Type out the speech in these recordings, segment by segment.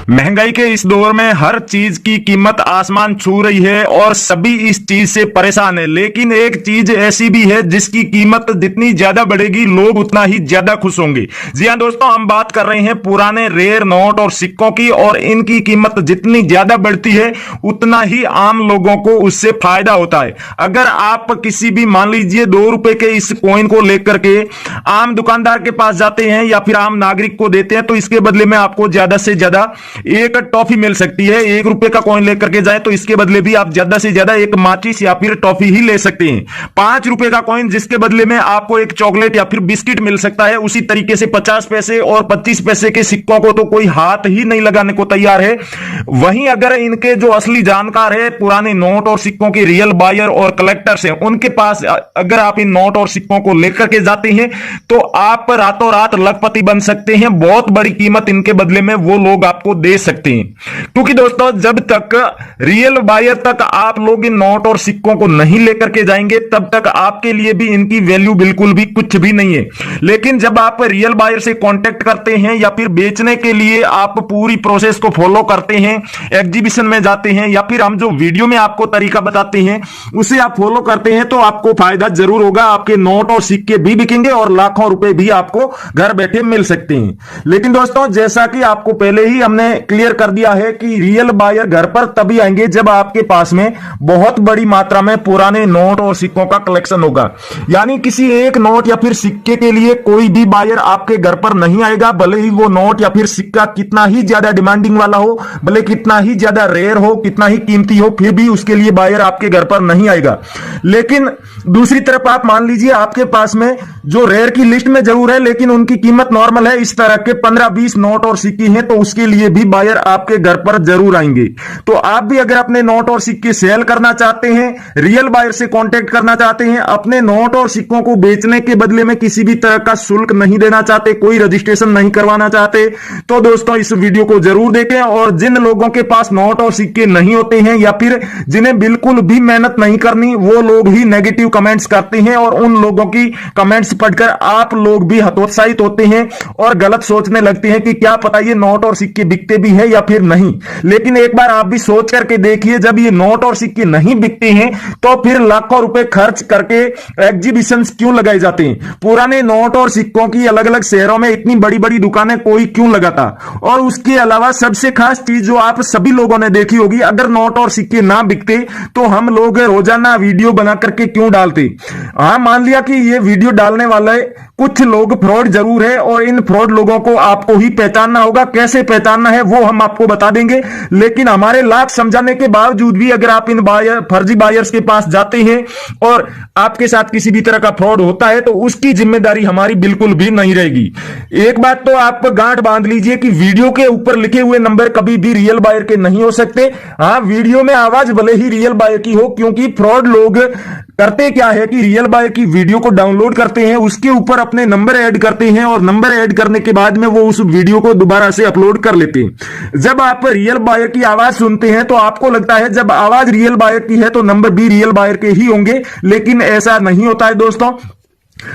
महंगाई के इस दौर में हर चीज की कीमत आसमान छू रही है और सभी इस चीज से परेशान है। लेकिन एक चीज ऐसी भी है जिसकी कीमत जितनी ज्यादा बढ़ेगी लोग उतना ही ज्यादा खुश होंगे। जी हां दोस्तों, हम बात कर रहे हैं पुराने रेयर नोट और सिक्कों की, और इनकी कीमत जितनी ज्यादा बढ़ती है उतना ही आम लोगों को उससे फायदा होता है। अगर आप किसी भी मान लीजिए 2 रुपए के इस कॉइन को लेकर के आम दुकानदार के पास जाते हैं या फिर आम नागरिक को देते हैं तो इसके बदले में आपको ज्यादा से ज्यादा एक टॉफी मिल सकती है। 1 रुपए का कॉइन लेकर के जाए तो इसके बदले भी आप ज्यादा से ज्यादा एक माचिस या फिर टॉफी ही ले सकते हैं। 5 रुपए का कॉइन जिसके बदले में आपको एक चॉकलेट या फिर बिस्किट मिल सकता है। उसी तरीके से 50 पैसे और 25 पैसे के सिक्कों को तो कोई हाथ ही नहीं लगाने को तैयार है। वहीं अगर इनके जो असली जानकार है पुराने नोट और सिक्कों के रियल बायर और कलेक्टर्स हैं, उनके पास अगर आप इन नोट और सिक्कों को लेकर के जाते हैं तो आप रातों रात लखपति बन सकते हैं। बहुत बड़ी कीमत इनके बदले में वो लोग आपको दे सकते हैं। क्योंकि दोस्तों जब तक रियल बायर तक आप लोग इन नोट और सिक्कों को नहीं लेकर के जाएंगे तब तक आपके लिए भी इनकी वैल्यू बिल्कुल भी कुछ भी नहीं है। लेकिन जब आप रियल बायर से कांटेक्ट करते हैं या फिर बेचने के लिए आप पूरी प्रोसेस को फॉलो करते हैं, एग्जीबिशन में जाते हैं या फिर हम जो वीडियो में आपको तरीका बताते हैं उसे आप फॉलो करते हैं तो आपको फायदा जरूर होगा। आपके नोट और सिक्के भी बिकेंगे और लाखों रुपए भी आपको घर बैठे मिल सकते हैं। लेकिन दोस्तों जैसा कि आपको पहले ही हमने क्लियर कर दिया है कि रियल बायर घर पर तभी आएंगे जब आपके पास में बहुत बड़ी मात्रा में पुराने नोट और सिक्कों का कलेक्शन होगा। यानी किसी एक नोट या फिर सिक्के के लिए कोई भी बायर आपके घर पर नहीं आएगा, भले ही वो नोट या फिर सिक्का कितना ही ज्यादा डिमांडिंग वाला हो, भले कितना ही ज्यादा रेयर हो, कितना ही कीमती हो, फिर भी उसके लिए बायर आपके घर पर नहीं आएगा। लेकिन दूसरी तरफ आप मान लीजिए आपके पास में जो रेयर की लिस्ट में जरूर है लेकिन उनकी कीमत नॉर्मल है, इस तरह के 15-20 नोट और सिक्के हैं तो उसके लिए भी बायर आपके घर पर जरूर आएंगे। तो आप भी अगर अपने नोट और सिक्के सेल करना चाहते हैं, रियल बायर से कांटेक्ट करना चाहते हैं, अपने नोट और सिक्कों को बेचने के बदले में किसी भी तरह का शुल्क नहीं देना चाहते, कोई रजिस्ट्रेशन नहीं करवाना चाहते, तो दोस्तों इस वीडियो को जरूर देखें। और जिन लोगों के पास नोट और सिक्के नहीं होते हैं या फिर जिन्हें बिल्कुल भी मेहनत नहीं करनी, वो लोग ही नेगेटिव कमेंट्स करते हैं और उन लोगों की कमेंट्स पढ़कर आप लोग भी हतोत्साहित होते हैं और गलत सोचने लगते हैं कि क्या पता ये नोट और सिक्के बिकते भी हैं या फिर नहीं। लेकिन एक बार आप भी सोच करके देखिए, जब ये नोट और सिक्के नहीं बिकते हैं तो फिर लाखों रुपए खर्च करके एग्जीबिशन क्यों लगाए जाते हैं? पुराने नोट और सिक्कों की अलग अलग शहरों में इतनी बड़ी बड़ी दुकानें कोई क्यों लगाता? और उसके अलावा सबसे खास चीज जो आप सभी लोगों ने देखी होगी, अगर नोट और सिक्के ना बिकते तो हम लोग रोजाना वीडियो बना करके क्यों डालते? हाँ, मान लिया कि ये वीडियो डालने वाले कुछ लोग फ्रॉड जरूर है और इन फ्रॉड लोगों को आपको ही पहचानना होगा। कैसे पहचानना है वो हम आपको बता देंगे। लेकिन हमारे लाख समझाने के बावजूद भी अगर आप इन फर्जी बायर्स के पास जाते हैं और आपके साथ किसी भी तरह का फ्रॉड होता है तो उसकी जिम्मेदारी हमारी बिल्कुल भी नहीं रहेगी। एक बात तो आप गांठ बांध लीजिए कि वीडियो के ऊपर लिखे हुए नंबर कभी भी रियल बायर के नहीं हो सकते। हाँ, वीडियो में आवाज भले ही रियल बायर की हो, क्योंकि फ्रॉड लोग करते क्या है कि रियल बायर की वीडियो को डाउनलोड करते हैं, उसके ऊपर अपने नंबर ऐड करते हैं और नंबर ऐड करने के बाद में वो उस वीडियो को दोबारा से अपलोड कर लेते हैं। जब आप रियल बायर की आवाज सुनते हैं तो आपको लगता है जब आवाज रियल बायर की है तो नंबर भी रियल बायर के ही होंगे, लेकिन ऐसा नहीं होता है दोस्तों।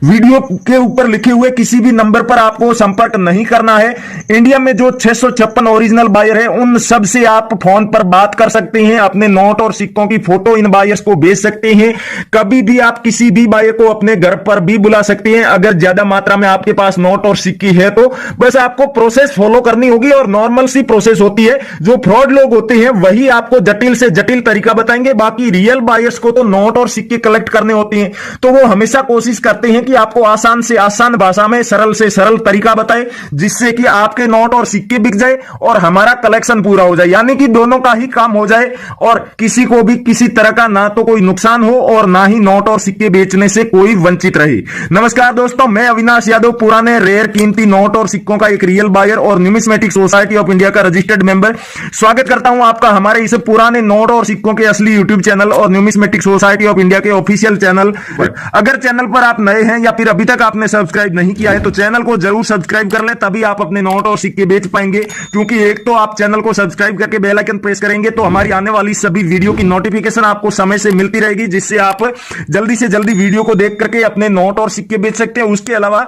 वीडियो के ऊपर लिखे हुए किसी भी नंबर पर आपको संपर्क नहीं करना है। इंडिया में जो 656 ओरिजिनल बायर है उन सब से आप फोन पर बात कर सकते हैं, अपने नोट और सिक्कों की फोटो इन बायर्स को भेज सकते हैं। कभी भी आप किसी भी बायर को अपने घर पर भी बुला सकते हैं। अगर ज्यादा मात्रा में आपके पास नोट और सिक्के है तो बस आपको प्रोसेस फॉलो करनी होगी और नॉर्मल सी प्रोसेस होती है। जो फ्रॉड लोग होते हैं वही आपको जटिल से जटिल तरीका बताएंगे। बाकी रियल बायर्स को तो नोट और सिक्के कलेक्ट करने होते हैं तो वो हमेशा कोशिश करते हैं कि आपको आसान से आसान भाषा में सरल से सरल तरीका बताए जिससे कि आपके नोट और सिक्के बिक जाए और हमारा कलेक्शन पूरा हो जाए। यानी कि दोनों का ही काम हो जाए और किसी को भी किसी तरह का ना तो कोई नुकसान हो और ना ही नोट और सिक्के बेचने से कोई वंचित रहे। नमस्कार दोस्तों, मैं अविनाश यादव, पुराने रेयर कीमती नोट और सिक्कों का एक रियल बायर और न्यूमिस्मेटिक सोसाइटी ऑफ इंडिया का रजिस्टर्ड मेंबर, स्वागत करता हूं आपका हमारे इस पुराने नोट और सिक्कों के असली यूट्यूब चैनल और न्यूमिस्मेटिक सोसाइटी ऑफ इंडिया के ऑफिशियल चैनल पर। अगर चैनल पर आप नए नए हैं या फिर अभी तक आपने सब्सक्राइब नहीं किया है तो चैनल को जरूर सब्सक्राइब कर ले, तभी आप अपने नोट और सिक्के बेच पाएंगे। क्योंकि एक तो आप चैनल को सब्सक्राइब करके बेल आइकन प्रेस करेंगे तो हमारी आने वाली सभी वीडियो की नोटिफिकेशन आपको समय से मिलती रहेगी, जिससे आप जल्दी से जल्दी वीडियो को देख करके अपने नोट और सिक्के बेच सकते हैं। उसके अलावा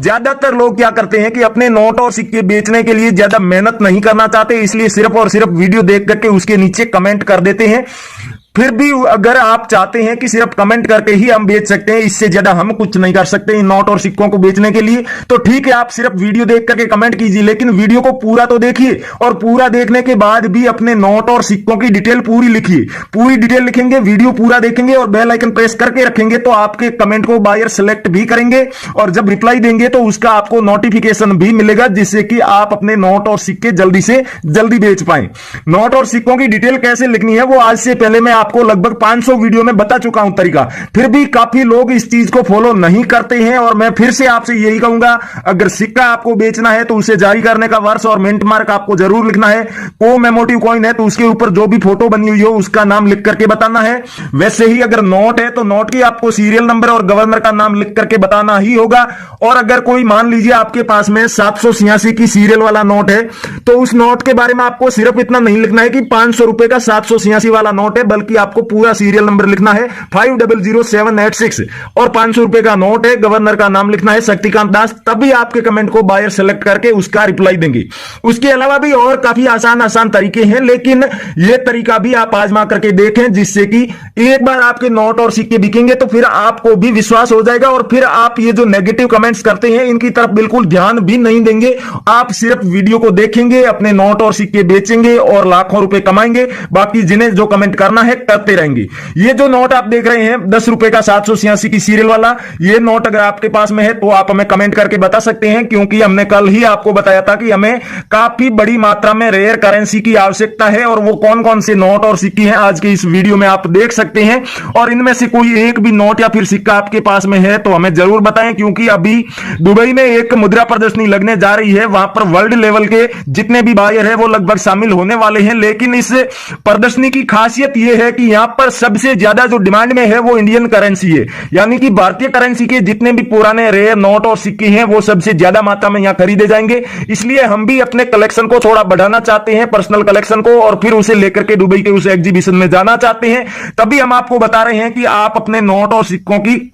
ज्यादातर लोग क्या करते हैं कि अपने नोट और सिक्के बेचने के लिए ज्यादा मेहनत नहीं करना चाहते, इसलिए सिर्फ और सिर्फ वीडियो देख करके उसके नीचे कमेंट कर देते हैं। फिर भी अगर आप चाहते हैं कि सिर्फ कमेंट करके ही हम बेच सकते हैं, इससे ज्यादा हम कुछ नहीं कर सकते इन नोट और सिक्कों को बेचने के लिए, तो ठीक है आप सिर्फ वीडियो देख करके कमेंट कीजिए, लेकिन वीडियो को पूरा तो देखिए और पूरा देखने के बाद भी अपने नोट और सिक्कों की डिटेल पूरी लिखिए। पूरी डिटेल लिखेंगे, वीडियो पूरा देखेंगे और बेल आइकन प्रेस करके रखेंगे तो आपके कमेंट को बायर सेलेक्ट भी करेंगे और जब रिप्लाई देंगे तो उसका आपको नोटिफिकेशन भी मिलेगा, जिससे कि आप अपने नोट और सिक्के जल्दी से जल्दी बेच पाए। नोट और सिक्कों की डिटेल कैसे लिखनी है वो आज से पहले मैं आपको लगभग 500 वीडियो में बता चुका हूं तरीका, फिर भी काफी लोग इस चीज को फॉलो नहीं करते हैं। और मैं फिर से आपसे यही कहूंगा, अगर सिक्का आपको बेचना है तो उसे जारी करने का वर्ष और मिंट मार्क आपको जरूर लिखना है। कोमेमोरेटिव कॉइन है तो उसके ऊपर जो भी फोटो बनी हुई हो उसका नाम लिख करके बताना है। वैसे ही अगर नोट है तो नोट की आपको सीरियल नंबर और गवर्नर का नाम लिख करके बताना ही होगा। और अगर कोई मान लीजिए आपके पास में 786 की सीरियल वाला नोट है तो उस नोट के बारे में आपको सिर्फ इतना नहीं लिखना है कि 500 रुपए का 786 वाला नोट है, बल्कि आपको पूरा सीरियल नंबर लिखना है 500786 और 500 रुपए का नोट है, गवर्नर का नाम लिखना है शक्तिकांत दास, तभी आपके कमेंट को बायर सेलेक्ट करके उसका रिप्लाई देंगे। उसके अलावा भी और काफी आसान तरीके हैं, लेकिन यह तरीका भी आप आजमा करके देखें, जिससे कि एक बार आपके नोट और सिक्के बिकेंगे तो फिर आपको भी विश्वास हो जाएगा और फिर आप ये जो नेगेटिव कमेंट्स करते हैं इनकी तरफ बिल्कुल ध्यान भी नहीं देंगे। आप सिर्फ वीडियो को देखेंगे, अपने नोट और सिक्के बेचेंगे और लाखों रुपए कमाएंगे। बाकी जिन्हें जो कमेंट करना है करते रहेंगे। ये जो नोट आप देख रहे हैं 10 रुपए का 786 की सीरियल वाला, ये नोट अगर आपके पास में है तो आप हमें कमेंट करके बता सकते हैं, क्योंकि हमने कल ही आपको बताया था कि हमें काफी बड़ी मात्रा में रेयर करेंसी की आवश्यकता है और वो कौन कौन से नोट और सिक्के हैं आज के इस वीडियो में आप देख सकते हैं। और इनमें से कोई एक भी नोट या फिर सिक्का आपके पास में है तो हमें जरूर बताएं, क्योंकि अभी दुबई में एक मुद्रा प्रदर्शनी लगने जा रही है। वहां पर वर्ल्ड लेवल के जितने भी बायर है वो लगभग शामिल होने वाले हैं। लेकिन इस प्रदर्शनी की खासियत यह है कि यहां पर सबसे ज्यादा जो डिमांड में है वो इंडियन करेंसी है, यानी कि भारतीय करेंसी के जितने भी पुराने रेयर नोट और सिक्के हैं वो सबसे ज्यादा मात्रा में यहां खरीदे जाएंगे। इसलिए हम भी अपने कलेक्शन को थोड़ा बढ़ाना चाहते हैं, पर्सनल कलेक्शन को, और फिर उसे लेकर के दुबई के उस एग्जीबिशन में जाना चाहते हैं। तभी हम आपको बता रहे हैं कि आप अपने नोट और सिक्कों की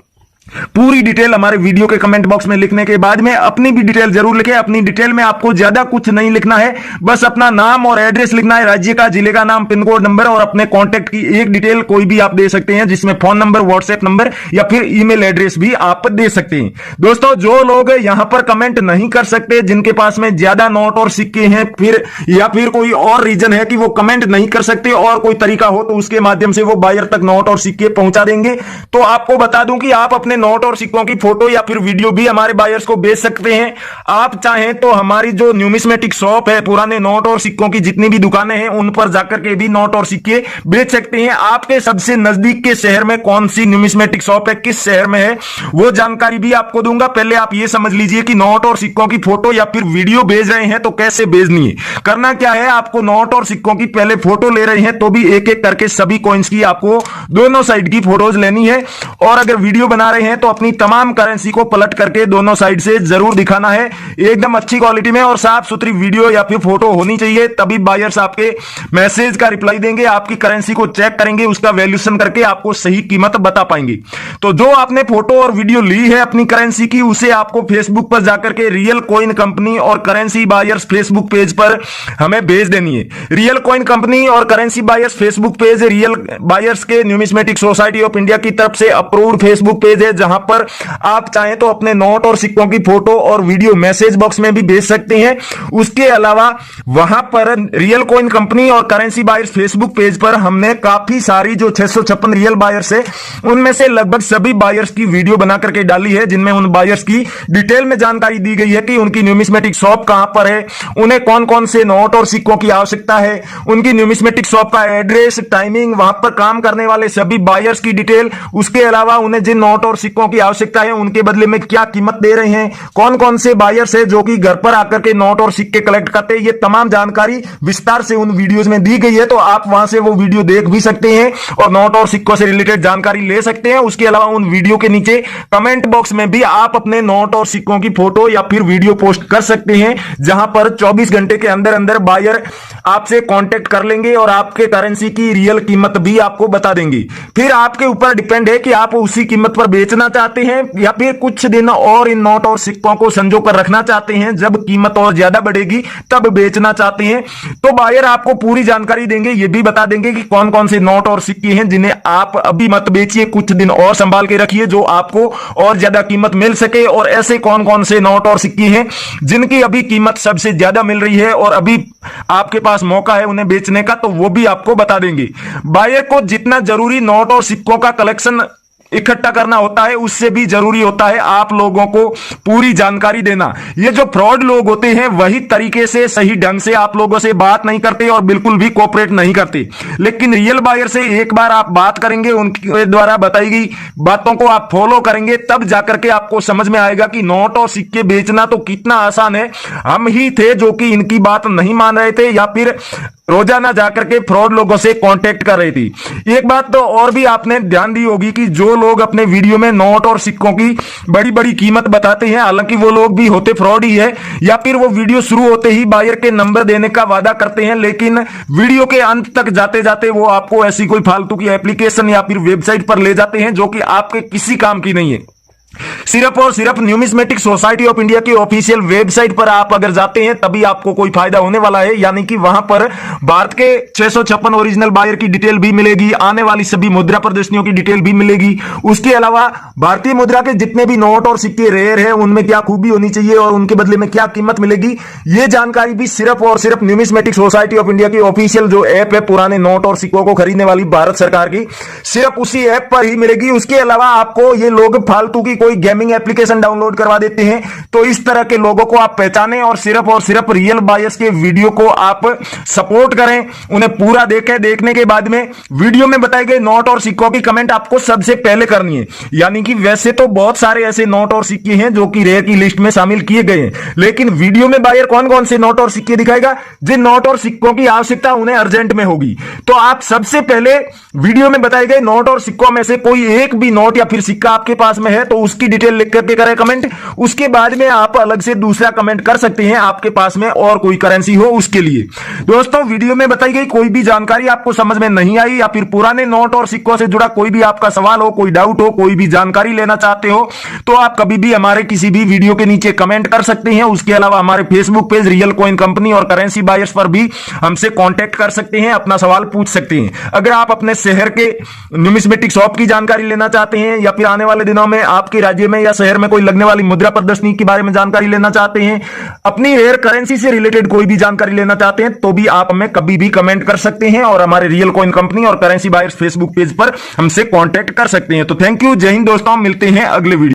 पूरी डिटेल हमारे वीडियो के कमेंट बॉक्स में लिखने के बाद में अपनी भी डिटेल जरूर लिखें। अपनी डिटेल में आपको ज्यादा कुछ नहीं लिखना है, बस अपना नाम और एड्रेस लिखना है, राज्य का, जिले का नाम, पिन कोड नंबर और अपने कॉन्टेक्ट की एक डिटेल कोई भी आप दे सकते हैं, जिसमें फोन नंबर, व्हाट्सएप नंबर या फिर ईमेल एड्रेस भी आप दे सकते हैं। दोस्तों, जो लोग यहां पर कमेंट नहीं कर सकते, जिनके पास में ज्यादा नोट और सिक्के हैं फिर या फिर कोई और रीजन है कि वो कमेंट नहीं कर सकते और कोई तरीका हो तो उसके माध्यम से वो बायर तक नोट और सिक्के पहुंचा देंगे, तो आपको बता दूं कि आप अपने नोट और सिक्कों की फोटो या फिर वीडियो भी हमारे बायर्स को बेच सकते हैं। आप चाहें तो हमारी जो न्यूमिस्मेटिक शॉप है, पुराने नोट और सिक्कों की जितनी भी दुकानें हैं उन पर जाकर के भी नोट और सिक्के बेच सकते हैं। आपके सबसे नजदीक के शहर में कौन सी न्यूमिस्मेटिक शॉप है, किस शहर में है, वो जानकारी भी आपको दूंगा। पहले आप ये समझ लीजिए कि नोट और सिक्कों की फोटो या फिर वीडियो भेज रहे हैं तो कैसे भेजनी है। करना क्या है, आपको नोट और सिक्कों की पहले फोटो ले रहे हैं तो भी एक एक करके सभी कॉइन्स की आपको दोनों साइड की फोटोज लेनी है, और अगर वीडियो बना रहे हैं तो अपनी तमाम करेंसी को पलट करके दोनों साइड से जरूर दिखाना है। एकदम अच्छी क्वालिटी में और साफ सुथरी वीडियो या फिर फोटो होनी चाहिए, तभी बायर्स आपके मैसेज का रिप्लाई देंगे, आपकी करेंसी को चेक करेंगे, उसका वैल्यूएशन करके आपको सही कीमत बता पाएंगे। तो जो आपने फोटो और वीडियो ली है अपनी करेंसी की, उसे आपको फेसबुक पर जाकर के रियल कॉइन कंपनी और करेंसी बायर्स फेसबुक पेज पर हमें भेज देनी है। रियल कॉइन कंपनी और currency buyers Facebook page real buyers के न्यूमिस्मेटिक सोसाइटी ऑफ इंडिया की तरफ से अप्रूव्ड फेसबुक पेज है, जहां पर आप चाहें तो अपने नोट और सिक्कों की फोटो और वीडियो मैसेज बॉक्स में भी भेज सकते हैं। उसके अलावा वहां पर रियल कॉइन कंपनी और करेंसी बायर्स फेसबुक पेज पर हमने काफी सारी जो 656 रियल बायर्स है उनमें से लगभग सभी बायर्स की वीडियो बना करके डाली है, जिनमें उन बायर्स की डिटेल में जानकारी दी गई है कि उनकी न्यूमिस्मेटिक शॉप कहां पर है, उन्हें कौन कौन से नोट और सिक्कों की आवश्यकता है, उनकी न्यूमिस्मेटिक शॉप का एड्रेस, टाइमिंग, वहां पर काम करने वाले सभी बायर्स की डिटेल, उसके अलावा उन्हें जिन नोट और सिक्कों की आवश्यकता है, उनके बदले में क्या कीमत दे रहे हैं, कौन कौन से बायर्स है जो कि घर पर आकर के नोट और सिक्के कलेक्ट करते हैं, ये तमाम जानकारी विस्तार से उन वीडियोस में दी गई है। तो आप वहां से वो वीडियो देख भी सकते हैं और नोट और सिक्कों से रिलेटेड जानकारी ले सकते हैं। उसके अलावा उन वीडियो के नीचे कमेंट बॉक्स में भी आप अपने नोट और सिक्कों की फोटो या फिर वीडियो पोस्ट कर सकते हैं, जहां पर 24 घंटे के अंदर अंदर बायर आपसे कांटेक्ट कर लेंगे और आपके करेंसी की रियल कीमत भी आपको बता देंगे। फिर आपके ऊपर डिपेंड है कि आप उसी कीमत पर बेचना चाहते हैं या फिर कुछ दिन और इन नोट और सिक्कों को संजो कर रखना चाहते हैं, जब कीमत और ज्यादा बढ़ेगी तब बेचना चाहते हैं। तो बायर आपको पूरी जानकारी देंगे, ये भी बता देंगे कि कौन कौन से नोट और सिक्के हैं जिन्हें आप अभी मत बेचिए, कुछ दिन और संभाल के रखिए जो आपको और ज्यादा कीमत मिल सके, और ऐसे कौन कौन से नोट और सिक्के हैं जिनकी अभी कीमत सबसे ज्यादा मिल रही है और अभी आपके पास मौका है उन्हें बेचने का, तो वो भी आपको बता देंगे। बायर को जितना जरूरी नोट और सिक्कों का कलेक्शन इकट्ठा करना होता है, उससे भी जरूरी होता है आप लोगों को पूरी जानकारी देना। ये जो फ्रॉड लोग होते हैं वही तरीके से सही ढंग से आप लोगों से बात नहीं करते और बिल्कुल भी कोऑपरेट नहीं करते, लेकिन रियल बायर से एक बार आप बात करेंगे, उनके द्वारा बताई गई बातों को आप फॉलो करेंगे, तब जाकर के आपको समझ में आएगा कि नोट और सिक्के बेचना तो कितना आसान है। हम ही थे जो कि इनकी बात नहीं मान रहे थे या फिर रोजाना जाकर के फ्रॉड लोगों से कांटेक्ट कर रही थी। एक बात तो और भी आपने ध्यान दी होगी कि जो लोग अपने वीडियो में नोट और सिक्कों की बड़ी बड़ी कीमत बताते हैं, हालांकि वो लोग भी होते फ्रॉड ही है, या फिर वो वीडियो शुरू होते ही बायर के नंबर देने का वादा करते हैं, लेकिन वीडियो के अंत तक जाते जाते वो आपको ऐसी कोई फालतू की एप्लीकेशन या फिर वेबसाइट पर ले जाते हैं जो कि आपके किसी काम की नहीं है। सिर्फ और सिर्फ न्यूमिस्मेटिक सोसाइटी ऑफ इंडिया की ऑफिशियल वेबसाइट पर आप अगर जाते हैं तभी आपको कोई फायदा होने वाला है, यानी कि वहां पर भारत के 656 ओरिजिनल बायर की डिटेल भी मिलेगी, आने वाली सभी मुद्रा प्रदर्शनियों की डिटेल भी मिलेगी। उसके अलावा भारतीय मुद्रा के जितने भी नोट और सिक्के रेयर है उनमें क्या खूबी होनी चाहिए और उनके बदले में क्या कीमत मिलेगी, यह जानकारी भी सिर्फ और सिर्फ न्यूमिस्मेटिक सोसाइटी ऑफ इंडिया की ऑफिशियल जो ऐप है पुराने नोट और सिक्कों को खरीदने वाली भारत सरकार की, सिर्फ उसी ऐप पर ही मिलेगी। उसके अलावा आपको ये लोग फालतू की कोई गेमिंग एप्लीकेशन डाउनलोड करवा देते हैं, तो इस तरह के लोगों को आप पहचानें और सिर्फ रियल बायर्स के वीडियो को आप सपोर्ट करें, उन्हें पूरा देखें। देखने के बाद में वीडियो में बताए गए नोट और सिक्कों की कमेंट आपको सबसे पहले करनी है। यानी कि वैसे तो बहुत सारे ऐसे नोट और सिक्के हैं जो कि रेयर की लिस्ट में शामिल किए गए हैं, लेकिन वीडियो में बायर कौन कौन से नोट और सिक्के दिखाएगा जिन नोट और सिक्कों की आवश्यकता उन्हें अर्जेंट में होगी। तो आप सबसे पहले वीडियो में बताए गए नोट और सिक्कों में से कोई एक भी नोट या फिर सिक्का आपके पास में है तो उसकी डिटेल लिख करके करें कमेंट। उसके बाद में आप अलग से दूसरा कमेंट कर सकते हैं आपके पास में और कोई करेंसी हो उसके लिए। दोस्तों, वीडियो में बताई गई कोई भी जानकारी आपको समझ में नहीं आई या फिर पुराने नोट और सिक्कों से जुड़ा कोई भी आपका सवाल हो, कोई डाउट हो, कोई भी जानकारी लेना चाहते हो, तो आप कभी भी हमारे किसी भी वीडियो के नीचे कमेंट कर सकते हैं। उसके अलावा हमारे Facebook page real coin company और करेंसी बायर्स पर भी हमसे कांटेक्ट कर सकते हैं, अपना सवाल पूछ सकते हैं। अगर आप अपने शहर के न्यूमिस्मेटिक शॉप की जानकारी लेना चाहते हैं या फिर आने वाले दिनों में आपके राज्य में या शहर में कोई लगने वाली मुद्रा प्रदर्शनी के बारे में जानकारी लेना चाहते हैं, अपनी रेयर करेंसी से रिलेटेड कोई भी जानकारी लेना चाहते हैं, तो भी आप हमें कभी भी कमेंट कर सकते हैं और हमारे रियल कॉइन कंपनी और करेंसी बायर्स फेसबुक पेज पर हमसे कांटेक्ट कर सकते हैं। तो थैंक यू, जय हिंद दोस्तों, मिलते हैं अगले वीडियो।